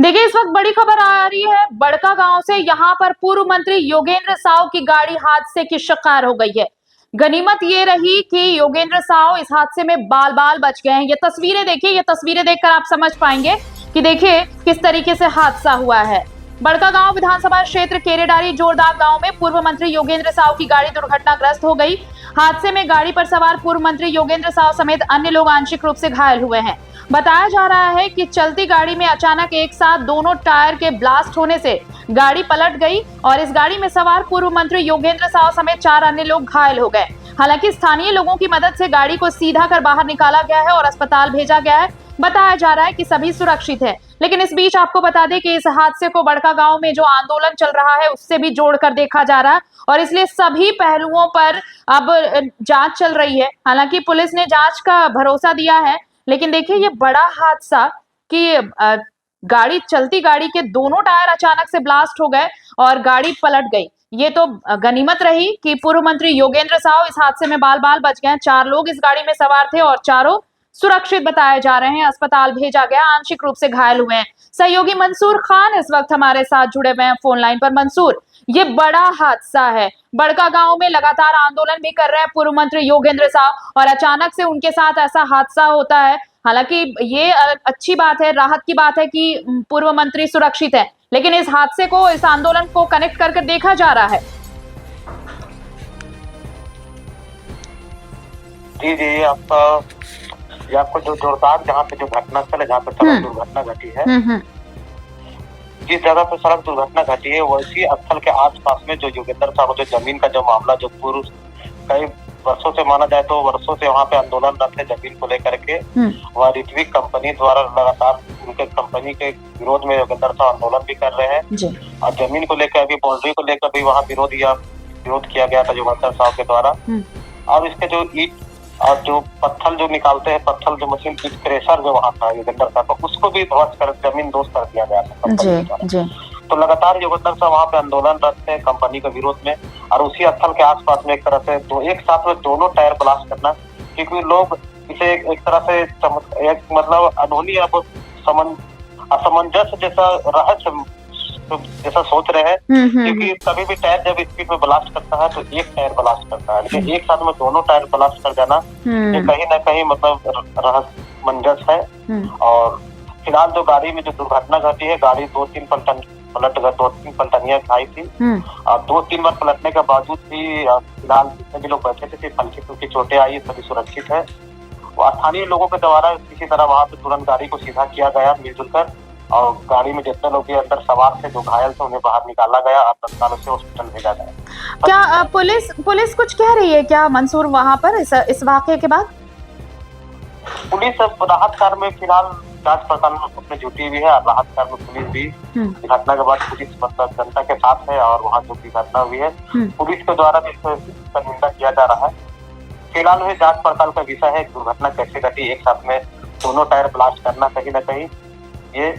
देखिए, इस वक्त बड़ी खबर आ रही है बड़का गांव से। यहाँ पर पूर्व मंत्री योगेंद्र साव की गाड़ी हादसे की शिकार हो गई है। गनीमत ये रही कि योगेंद्र साव इस हादसे में बाल बाल बच गए हैं। ये तस्वीरें देखिए, ये तस्वीरें देखकर आप समझ पाएंगे कि देखिए किस तरीके से हादसा हुआ है। बड़का गांव विधानसभा क्षेत्र केरेडारी जोरदार गांव में पूर्व मंत्री योगेंद्र साव की गाड़ी दुर्घटनाग्रस्त हो गई। हादसे में गाड़ी पर सवार पूर्व मंत्री योगेंद्र साव समेत अन्य लोग आंशिक रूप से घायल हुए हैं। बताया जा रहा है कि चलती गाड़ी में अचानक एक साथ दोनों टायर के ब्लास्ट होने से गाड़ी पलट गई और इस गाड़ी में सवार पूर्व मंत्री योगेंद्र साव समेत 4 अन्य लोग घायल हो गए। हालांकि स्थानीय लोगों की मदद से गाड़ी को सीधा कर बाहर निकाला गया है और अस्पताल भेजा गया है। बताया जा रहा है कि सभी सुरक्षित हैं। लेकिन इस बीच आपको बता दें कि इस हादसे को बड़का गांव में जो आंदोलन चल रहा है उससे भी जोड़कर देखा जा रहा है और इसलिए सभी पहलुओं पर अब जांच चल रही है। हालांकि पुलिस ने जांच का भरोसा दिया है, लेकिन देखिए ये बड़ा हादसा कि गाड़ी चलती गाड़ी के दोनों टायर अचानक से ब्लास्ट हो गए और गाड़ी पलट गई। ये तो गनीमत रही कि पूर्व मंत्री योगेंद्र साव इस हादसे में बाल बाल बच गए। 4 लोग इस गाड़ी में सवार थे और चारों सुरक्षित बताए जा रहे हैं। अस्पताल भेजा गया, आंशिक रूप से घायल हुए हैं। सहयोगी मंसूर खान इस वक्त हमारे साथ जुड़े हुए हैं फोन लाइन पर। मंसूर, ये बड़ा हादसा है। बड़का गांव में लगातार आंदोलन भी कर रहे हैं पूर्व मंत्री योगेंद्र साव और अचानक से उनके साथ ऐसा हादसा होता है। हालांकि ये अच्छी बात है, राहत की बात है कि पूर्व मंत्री सुरक्षित है, लेकिन इस हादसे को, इस आंदोलन को कनेक्ट करके देखा जा रहा है। जी जी, आपको जो जोरदार जहाँ पे जो घटनास्थल है, जहाँ पे सड़क दुर्घटना घटी है, जिस जगह पे सड़क दुर्घटना घटी है वैसी स्थल के आसपास में जो योगेंद्र साहब जो जमीन का जो मामला जो पूर्व कई वर्षों से माना जाए तो वर्षों से वहाँ पे आंदोलनरत है जमीन को लेकर के। वह ऋत्विक कंपनी द्वारा लगातार उनके कंपनी के विरोध में योगेंद्र साहब आंदोलन भी कर रहे हैं और जमीन को लेकर अभी बाउंड्री को लेकर भी वहाँ विरोध किया गया था योगेंद्र साहब के द्वारा। और इसके जो ईट और जो पत्थर जो निकालते हैं, पत्थर जो मशीन ईट क्रेशर जो वहाँ था योगेंद्र साहब को, उसको भी ध्वस्त कर जमीन दोस्त कर दिया गया था। तो लगातार योगेंद्र साहब वहाँ पे आंदोलन रखते हैं कंपनी के विरोध में और उसी स्थल के आसपास में एक तरह से एक साथ में दोनों टायर ब्लास्ट करना, क्योंकि लोग इसे एक तरह से एक मतलब अनहोनी अब असमंजस जैसा रहस्य जैसा सोच रहे हैं, क्योंकि कभी भी टायर जब स्पीड में ब्लास्ट करता है तो एक टायर ब्लास्ट करता है, लेकिन एक साथ में दोनों टायर ब्लास्ट कर जाना ये कहीं ना कहीं मतलब रहस्यमंजस है। और फिलहाल जो गाड़ी में जो दुर्घटना घटी है, गाड़ी 2-3 पलटनियां खाई थी और 2-3 बार पलटने के बावजूद भी फिलहाल जितने भी लोग बैठे थे हल्की चोटें आई, सभी सुरक्षित है। स्थानीय लोगों के द्वारा किसी तरह वहां पे तुरंत गाड़ी को सीधा किया गया मिलजुल कर और गाड़ी में जितने लोग अंदर सवार थे जो घायल थे उन्हें बाहर निकाला गया और तत्काल से हॉस्पिटल भेजा गया। क्या पुलिस कुछ कह रही है क्या मंसूर वहां पर इस वाकये के बाद? पुलिस राहत कार्य में फिलहाल जांच पड़ताल में अपने जुटी हुई है और राहत कार्य में पुलिस भी घटना के बाद पुलिस मतलब जनता के साथ है और वहाँ जो भी घटना हुई है पुलिस के द्वारा भी इसका निंदा किया जा रहा है। फिलहाल में जांच पड़ताल का विषय है दुर्घटना कैसे घटी, एक साथ में दोनों टायर ब्लास्ट करना कहीं ना कहीं ये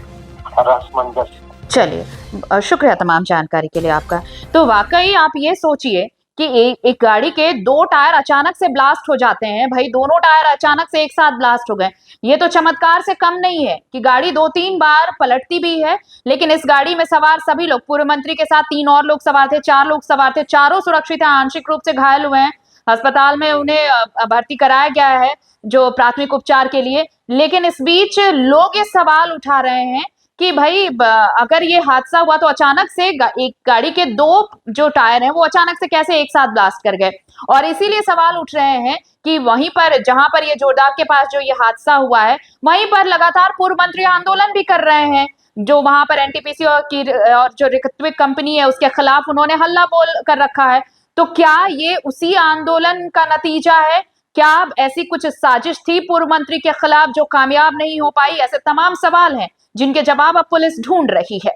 रहस्यमंजस। चलिए, शुक्रिया तमाम जानकारी के लिए आपका। तो वाकई आप ये सोचिए कि एक गाड़ी के 2 टायर अचानक से ब्लास्ट हो जाते हैं। भाई, दोनों टायर अचानक से एक साथ ब्लास्ट हो गए। ये तो चमत्कार से कम नहीं है कि गाड़ी 2-3 बार पलटती भी है, लेकिन इस गाड़ी में सवार सभी लोग, पूर्व मंत्री के साथ 3 और लोग सवार थे, 4 लोग सवार थे, चारों सुरक्षित हैं, आंशिक रूप से घायल हुए हैं। अस्पताल में उन्हें भर्ती कराया गया है जो प्राथमिक उपचार के लिए। लेकिन इस बीच लोग ये सवाल उठा रहे हैं कि भाई अगर ये हादसा हुआ तो अचानक से एक गाड़ी के 2 जो टायर हैं वो अचानक से कैसे एक साथ ब्लास्ट कर गए। और इसीलिए सवाल उठ रहे हैं कि वहीं पर जहां पर ये जोरदार के पास जो ये हादसा हुआ है वहीं पर लगातार पूर्व मंत्री आंदोलन भी कर रहे हैं। जो वहां पर एनटीपीसी और जो ऋत्विक कंपनी है उसके खिलाफ उन्होंने हल्ला बोल कर रखा है। तो क्या ये उसी आंदोलन का नतीजा है? क्या ऐसी कुछ साजिश थी पूर्व मंत्री के खिलाफ जो कामयाब नहीं हो पाई? ऐसे तमाम सवाल हैं जिनके जवाब अब पुलिस ढूंढ रही है।